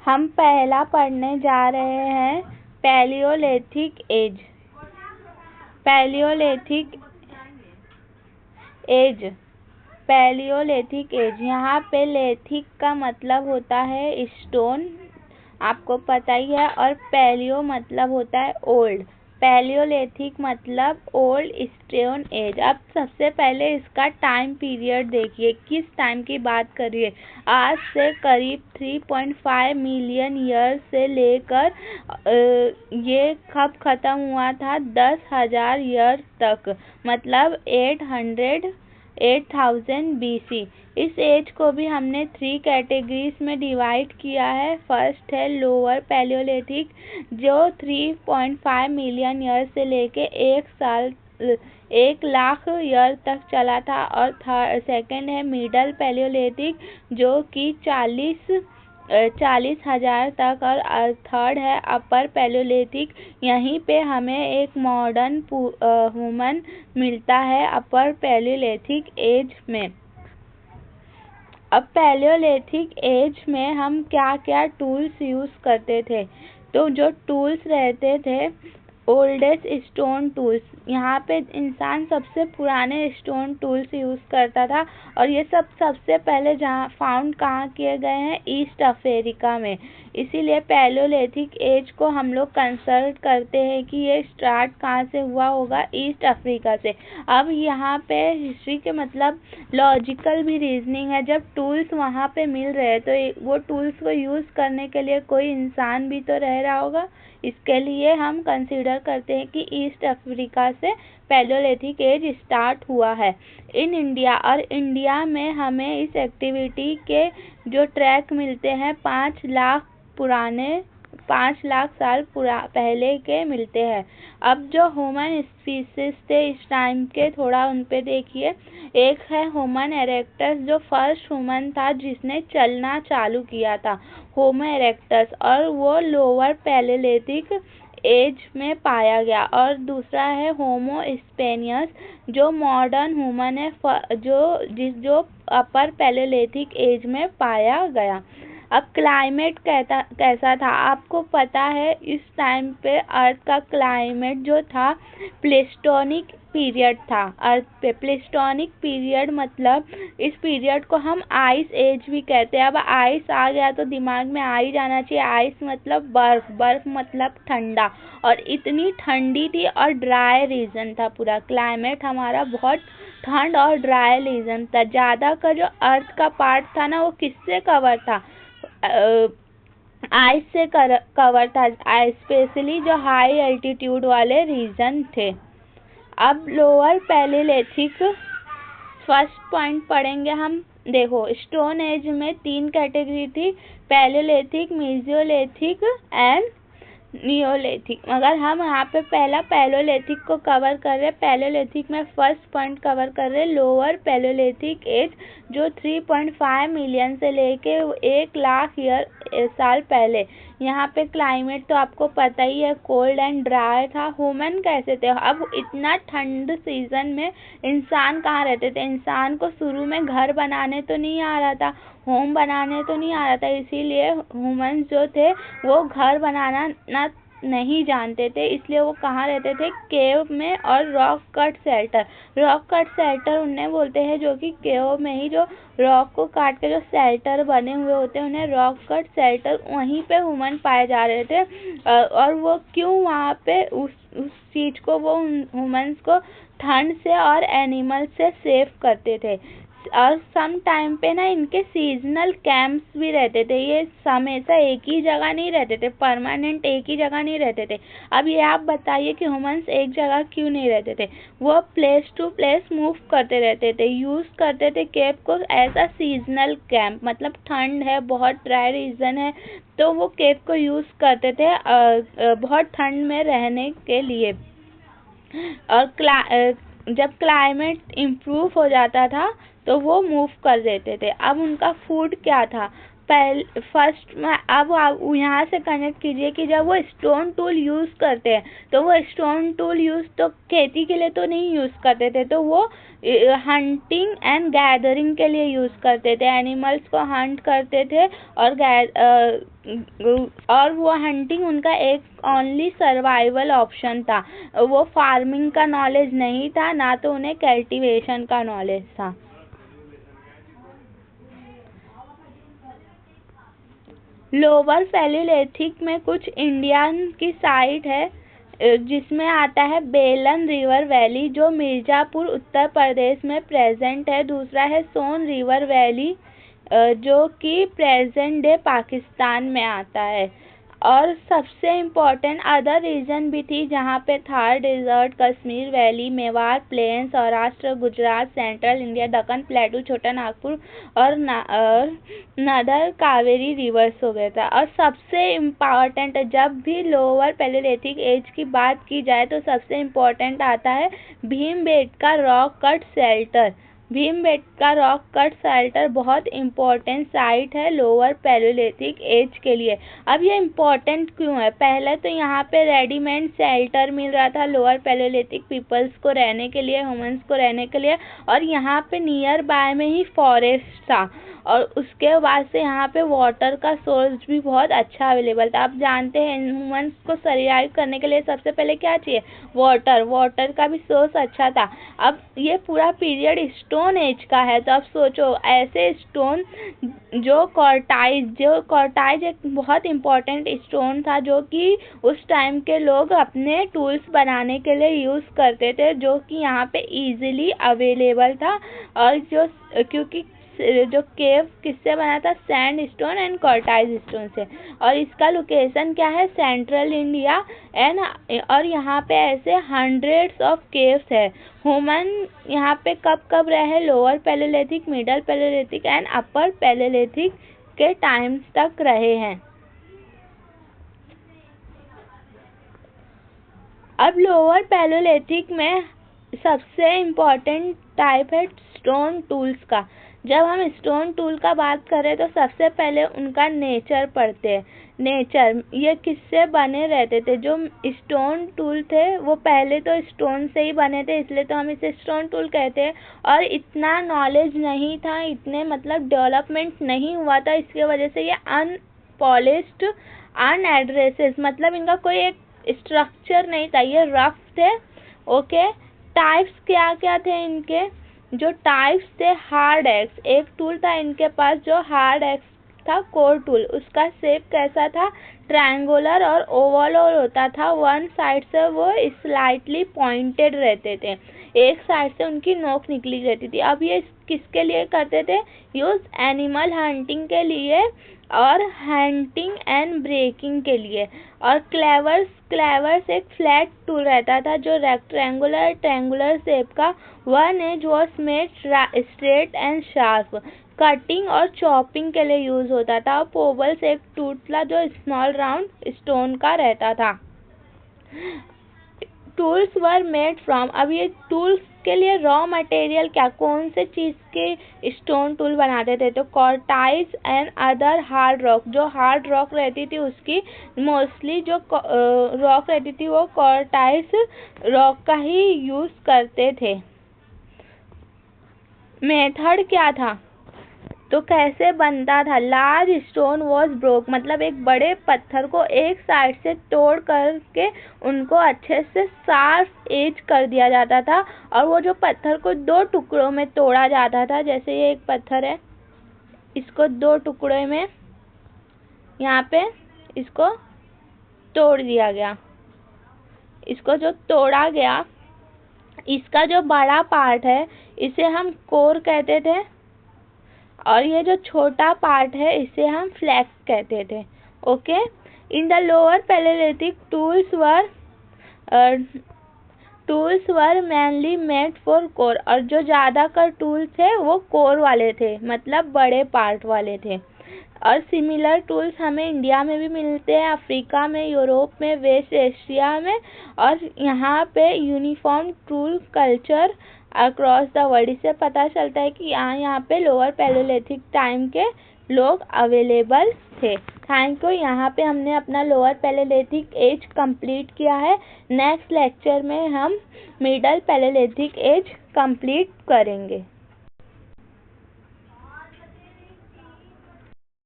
हम पहला पढ़ने जा रहे हैं Palaeolithic age. Palaeolithic age, Palaeolithic age. यहाँ पे लेथिक का मतलब होता है स्टोन, आपको पता ही है, और पैलियो मतलब होता है ओल्ड। पैलियोलिथिक मतलब ओल्ड स्टोन एज। अब सबसे पहले इसका टाइम पीरियड देखिए, किस टाइम की बात करिए। आज से करीब 3.5 मिलियन ईयर से लेकर ये कब ख़त्म हुआ था, 10,000 ईयर तक, मतलब 8000 BC। इस एज को भी हमने 3 कैटेगरीज में डिवाइड किया है। फर्स्ट है लोअर पैलियोलिथिक, जो 3.5 मिलियन ईयर से लेके 1 लाख ईयर तक चला था, और सेकंड है मिडल पैलियोलिथिक, जो कि 40,000 तक, और थर्ड है अपर पैलियोलिथिक। यहीं पे हमें एक मॉडर्न ह्यूमन मिलता है अपर पैलियोलिथिक एज में। अब पैलियोलिथिक एज में हम क्या क्या टूल्स यूज़ करते थे, तो जो टूल्स रहते थे ओल्डेस्ट स्टोन टूल्स। यहाँ पे इंसान सबसे पुराने स्टोन टूल्स यूज़ करता था, और ये सबसे पहले कहाँ किए गए हैं, ईस्ट अफ्रीका में। इसीलिए पैलियोलिथिक एज को हम लोग कंसल्ट करते हैं कि ये स्टार्ट कहाँ से हुआ होगा, ईस्ट अफ्रीका से। अब यहाँ पे हिस्ट्री के मतलब लॉजिकल भी रीजनिंग है। जब टूल्स वहाँ पे मिल रहे हैं तो वो टूल्स को यूज़ करने के लिए कोई इंसान भी तो रह रहा होगा। इसके लिए हम कंसीडर करते हैं कि ईस्ट अफ्रीका से पैलियोलिथिक एज स्टार्ट हुआ है इन इंडिया। और इंडिया में हमें इस एक्टिविटी के जो ट्रैक मिलते हैं 5 लाख साल पहले के मिलते हैं। अब जो ह्यूमन स्पीसीज थे इस टाइम के, थोड़ा उन पे देखिए। एक है होमो इरेक्टस, जो फर्स्ट ह्यूमन था जिसने चलना चालू किया था, होमो इरेक्टस, और वो लोअर पैलियोलिथिक एज में पाया गया। और दूसरा है होमो स्पेनियस, जो मॉडर्न ह्यूमन है, जो अपर पैलियोलिथिक एज में पाया गया। अब क्लाइमेट कैसा था, आपको पता है इस टाइम पे अर्थ का क्लाइमेट जो था प्लेस्टोनिक पीरियड था अर्थ पे। प्लेस्टोनिक पीरियड मतलब इस पीरियड को हम आइस एज भी कहते हैं। अब आइस आ गया तो दिमाग में आ ही जाना चाहिए, आइस मतलब बर्फ, बर्फ मतलब ठंडा, और इतनी ठंडी थी, और ड्राई रीजन था पूरा क्लाइमेट हमारा, बहुत ठंड और ड्राई रीजन था। ज़्यादा का जो अर्थ का पार्ट था ना, वो किससे कवर था, आइस से कवर था, स्पेशली जो हाई एल्टीट्यूड वाले रीजन थे। अब लोअर पैलियोलिथिक, फर्स्ट पॉइंट पढ़ेंगे हम। देखो, स्टोन एज में 3 कैटेगरी थी, पैलियोलिथिक, मेसोलिथिक एंड नियोलिथिक। मगर हम यहाँ पे पहला पैलियोलिथिक को कवर कर रहे हैं। पैलियोलिथिक में फर्स्ट पॉइंट कवर कर रहे हैं लोअर पैलियोलिथिक एज, जो 3.5 मिलियन से लेके 1 लाख साल पहले। यहाँ पे क्लाइमेट तो आपको पता ही है, कोल्ड एंड ड्राई था। ह्यूमन कैसे थे, अब इतना ठंड सीजन में इंसान कहाँ रहते थे। इंसान को शुरू में घर बनाने तो नहीं आ रहा था, होम बनाने तो नहीं आ रहा था, इसीलिए ह्यूमन जो थे वो घर बनाना नहीं जानते थे। इसलिए वो कहाँ रहते थे, केव में और rock cut shelter. Rock cut shelter उन्हें बोलते हैं जो कि केव में ही जो रॉक को काट के जो शेल्टर बने हुए होते हैं, उन्हें रॉक कट शेल्टर, वहीं पे ह्यूमन पाए जा रहे थे। और वो क्यों वहाँ पे उस चीज़ को, वो ह्यूमंस को ठंड से और एनिमल से सेव करते थे। और सम टाइम पे ना इनके सीजनल कैंप्स भी रहते थे। ये हमेशा एक ही जगह नहीं रहते थे, परमानेंट एक ही जगह नहीं रहते थे। अब ये आप बताइए कि ह्यूमंस एक जगह क्यों नहीं रहते थे, वो प्लेस टू प्लेस मूव करते रहते थे, यूज़ करते थे केव को एज अ सीजनल कैंप। मतलब ठंड है, बहुत ड्राई रीजन है, तो वो केव को यूज़ करते थे बहुत ठंड में रहने के लिए। और जब क्लाइमेट इम्प्रूव हो जाता था तो वो मूव कर देते थे। अब उनका फूड क्या था, फर्स्ट में अब आप यहाँ से कनेक्ट कीजिए कि जब वो स्टोन टूल यूज़ करते हैं तो वो स्टोन टूल यूज़ तो खेती के लिए तो नहीं यूज़ करते थे, तो वो हंटिंग एंड गैदरिंग के लिए यूज़ करते थे। एनिमल्स को हंट करते थे और वो हंटिंग उनका एक ओनली सर्वाइवल ऑप्शन था। वो फार्मिंग का नॉलेज नहीं था, ना तो उन्हें कल्टीवेशन का नॉलेज था। लोअर पैलियोलिथिक में कुछ इंडियन की साइट है जिसमें आता है बेलन रिवर वैली जो मिर्ज़ापुर उत्तर प्रदेश में प्रेजेंट है। दूसरा है सोन रिवर वैली जो कि प्रेजेंट डे पाकिस्तान में आता है। और सबसे इम्पोर्टेंट अदर रीजन भी थी जहाँ पे Thar desert, Kashmir valley, Mewar plain, Saurashtra, Gujarat, central India, Deccan plateau, Chota Nagpur और नदर कावेरी रिवर्स हो गया था। और सबसे इम्पॉर्टेंट जब भी लोअर पैलियोलिथिक एज की बात की जाए तो सबसे इम्पोर्टेंट आता है Bhimbetka rock cut shelter. Bhimbetka rock cut shelter बहुत इम्पोर्टेंट साइट है लोअर पैलियोलिथिक एज के लिए। अब ये इम्पोर्टेंट क्यों है? पहले तो यहाँ पे रेडीमेड शेल्टर मिल रहा था लोअर पैलियोलिथिक पीपल्स को रहने के लिए, ह्यूमंस को रहने के लिए, और यहाँ पे नियर बाय में ही फॉरेस्ट था और उसके बाद से यहाँ पे वाटर का सोर्स भी बहुत अच्छा अवेलेबल था। आप जानते हैं ह्यूमंस को सर्वाइव करने के लिए सबसे पहले क्या चाहिए? वाटर का भी सोर्स अच्छा था। अब ये पूरा पीरियड स्टोन एज का है, तो अब सोचो ऐसे स्टोन जो कॉर्टाइज एक बहुत इम्पोर्टेंट स्टोन था जो कि उस टाइम के लोग अपने टूल्स बनाने के लिए यूज़ करते थे, जो कि यहाँ पे इजीली अवेलेबल था। और क्योंकि जो केव किससे बना था? सैंड स्टोन एंड कॉर्टाइज स्टोन से। और इसका लोकेशन क्या है? सेंट्रल इंडिया और यहाँ पे ऐसे हंड्रेड्स ऑफ केव्स है। ह्यूमन यहाँ पे कब रहे? Lower Palaeolithic, middle Palaeolithic and upper Palaeolithic के टाइम्स तक रहे हैं। अब लोअर पैलियोलिथिक में सबसे इम्पोर्टेंट टाइप है स्टोन टूल्स का। जब हम स्टोन टूल का बात करें तो सबसे पहले उनका नेचर पढ़ते हैं। नेचर ये किससे बने रहते थे? जो स्टोन टूल थे वो पहले तो स्टोन से ही बने थे, इसलिए तो हम इसे स्टोन टूल कहते हैं। और इतना नॉलेज नहीं था, इतने मतलब डेवलपमेंट नहीं हुआ था, इसकी वजह से ये अनपॉलिश्ड, अनएड्रेसेस, मतलब इनका कोई एक स्ट्रक्चर नहीं था, ये रफ थे। ओके, टाइप्स क्या क्या थे इनके? जो टाइप्स थे, हार्ड एक्स एक टूल था इनके पास जो हार्ड एक्स था, कोर टूल। उसका शेप कैसा था? ट्रायंगुलर और ओवल होता था। वन साइड से वो स्लाइटली पॉइंटेड रहते थे, एक साइड से उनकी नोक निकली रहती थी। अब ये किसके लिए करते थे यूज? एनिमल हंटिंग के लिए और हंटिंग एंड ब्रेकिंग के लिए। और क्लेवर्स एक फ्लैट टूल रहता था जो ट्रायंगुलर शेप का। One edge was made straight and sharp, cutting और चॉपिंग के लिए यूज होता था। और पोबल्स एक टूल था जो स्मॉल राउंड स्टोन का रहता था। टूल्स वर मेड फ्रॉम, अब ये टूल्स के लिए रॉ मटेरियल क्या, कौन से चीज़ के स्टोन टूल बनाते थे? तो कॉर्टाइज एंड अदर हार्ड रॉक, जो हार्ड रॉक रहती थी उसकी मोस्टली जो रॉक रहती थी वो कॉर्टाइज रॉक का ही यूज़ करते थे। मेथड क्या था? तो कैसे बनता था? लार्ज स्टोन वॉज ब्रोक, मतलब एक बड़े पत्थर को एक साइड से तोड़ करके उनको अच्छे से शार्प एज कर दिया जाता था। और वो जो पत्थर को दो टुकड़ों में तोड़ा जाता था, जैसे ये एक पत्थर है, इसको दो टुकड़े में यहाँ पे इसको तोड़ दिया गया। इसको जो तोड़ा गया, इसका जो बड़ा पार्ट है इसे हम कोर कहते थे, और ये जो छोटा पार्ट है इसे हम फ्लैक्स कहते थे। Okay, in the lower Palaeolithic tools were mainly made for core, और जो ज़्यादातर टूल थे वो कोर वाले थे, मतलब बड़े पार्ट वाले थे। और सिमिलर टूल्स हमें इंडिया में भी मिलते हैं, अफ्रीका में, यूरोप में, वेस्ट एशिया में, और यहाँ पे uniform tool culture across the world. इससे पता चलता है कि यहाँ पे लोअर पैलियोलिथिक टाइम के लोग अवेलेबल थे। Thank you. यहाँ पे हमने अपना लोअर पैलेलिथिक एज कंप्लीट किया है। नेक्स्ट लेक्चर में हम मिडल पैलेलिथिक एज कंप्लीट करेंगे।